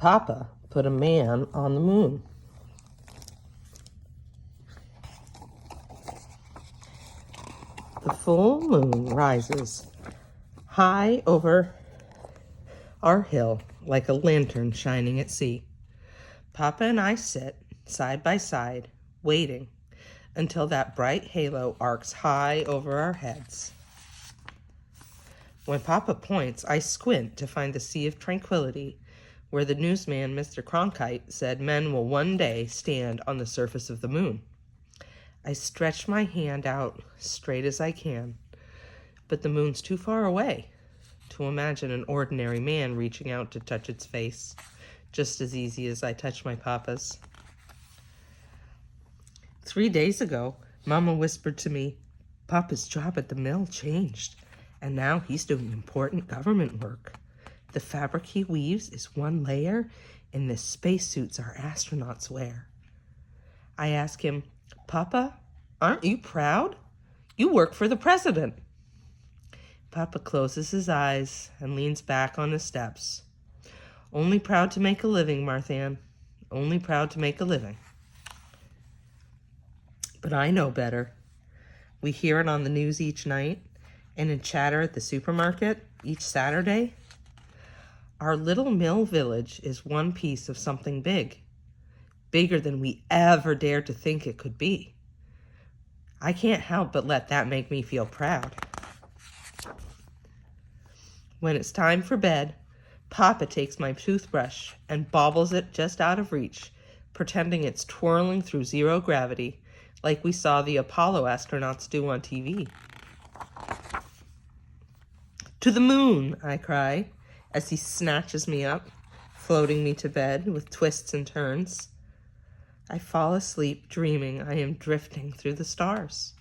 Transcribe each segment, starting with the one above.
Papa put a man on the moon. The full moon rises high over our hill like a lantern shining at sea. Papa and I sit side by side, waiting until that bright halo arcs high over our heads. When Papa points, I squint to find the sea of tranquility where the newsman, Mr. Cronkite, said men will one day stand on the surface of the moon. I stretch my hand out straight as I can, but the moon's too far away to imagine an ordinary man reaching out to touch its face, just as easy as I touch my Papa's. 3 days ago, Mama whispered to me, Papa's job at the mill changed, and now he's doing important government work. The fabric he weaves is one layer in the spacesuits our astronauts wear. I ask him, Papa, aren't you proud? You work for the president. Papa closes his eyes and leans back on the steps. Only proud to make a living, Marthan. Only proud to make a living. But I know better. We hear it on the news each night and in chatter at the supermarket each Saturday. Our little mill village is one piece of something big, bigger than we ever dared to think it could be. I can't help but let that make me feel proud. When it's time for bed, Papa takes my toothbrush and bobbles it just out of reach, pretending it's twirling through zero gravity, like we saw the Apollo astronauts do on TV. To the moon, I cry, as he snatches me up, floating me to bed with twists and turns. I fall asleep dreaming I am drifting through the stars.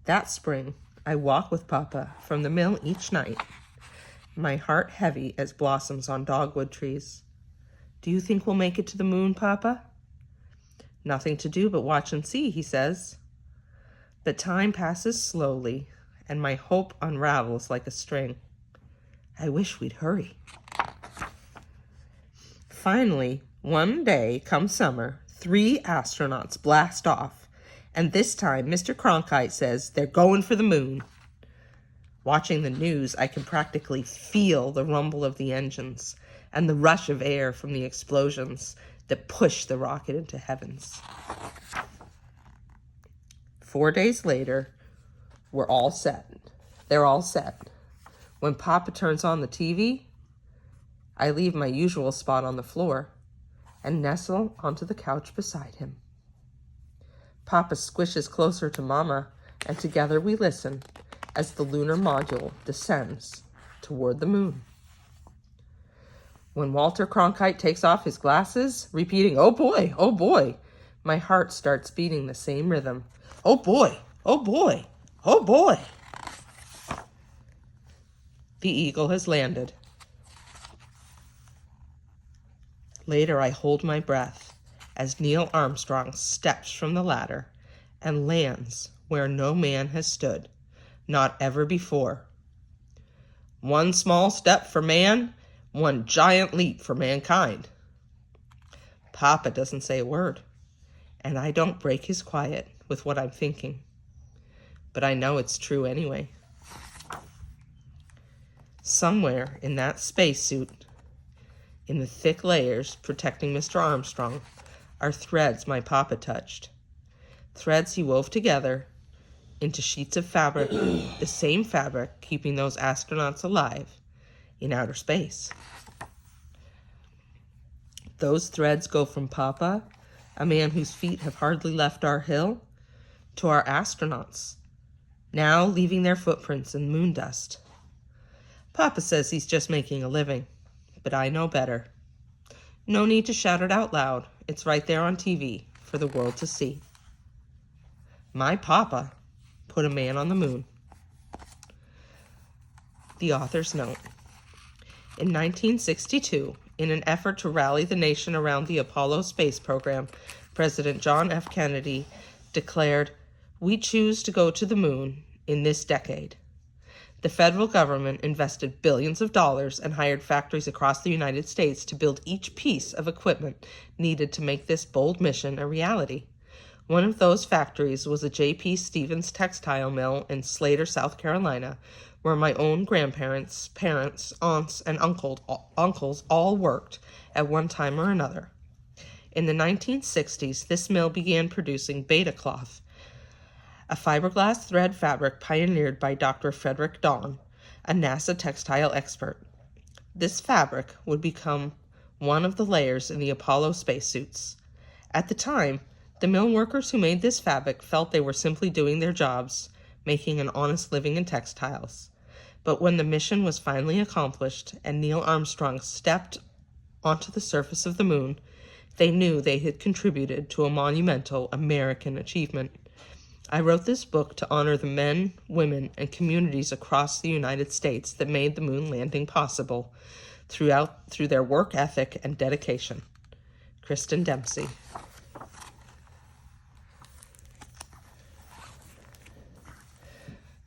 That spring, I walk with Papa from the mill each night, my heart heavy as blossoms on dogwood trees. Do you think we'll make it to the moon, Papa? Nothing to do but watch and see, he says. But time passes slowly, and my hope unravels like a string. I wish we'd hurry. Finally, one day, come summer, 3 astronauts blast off, and this time Mr. Cronkite says they're going for the moon. Watching the news, I can practically feel the rumble of the engines and the rush of air from the explosions that push the rocket into heavens. 4 days later, we're all set. They're all set. When Papa turns on the TV, I leave my usual spot on the floor and nestle onto the couch beside him. Papa squishes closer to Mama, and together we listen as the lunar module descends toward the moon. When Walter Cronkite takes off his glasses, repeating, oh boy, my heart starts beating the same rhythm. Oh boy, oh boy, oh boy. The eagle has landed. Later, I hold my breath as Neil Armstrong steps from the ladder and lands where no man has stood, not ever before. One small step for man, one giant leap for mankind. Papa doesn't say a word, and I don't break his quiet with what I'm thinking. But I know it's true anyway. Somewhere in that spacesuit, in the thick layers protecting Mr. Armstrong, are threads my Papa touched. Threads he wove together into sheets of fabric, the same fabric keeping those astronauts alive in outer space. Those threads go from Papa, a man whose feet have hardly left our hill, to our astronauts, now leaving their footprints in moon dust. Papa says he's just making a living, but I know better. No need to shout it out loud. It's right there on TV for the world to see. My Papa put a man on the moon. The author's note. In 1962, in an effort to rally the nation around the Apollo space program, President John F. Kennedy declared, "We choose to go to the moon in this decade." The federal government invested billions of dollars and hired factories across the United States to build each piece of equipment needed to make this bold mission a reality. One of those factories was a J.P. Stevens textile mill in Slater, South Carolina, where my own grandparents, parents, aunts, and uncles all worked at one time or another. In the 1960s, this mill began producing beta cloth, a fiberglass thread fabric pioneered by Dr. Frederick Dawn, a NASA textile expert. This fabric would become one of the layers in the Apollo spacesuits. At the time, the mill workers who made this fabric felt they were simply doing their jobs, making an honest living in textiles. But when the mission was finally accomplished and Neil Armstrong stepped onto the surface of the moon, they knew they had contributed to a monumental American achievement. I wrote this book to honor the men, women, and communities across the United States that made the moon landing possible through their work ethic and dedication. Kristen Dempsey.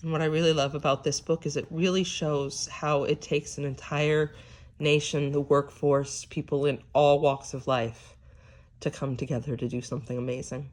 And what I really love about this book is it really shows how it takes an entire nation, the workforce, people in all walks of life to come together to do something amazing.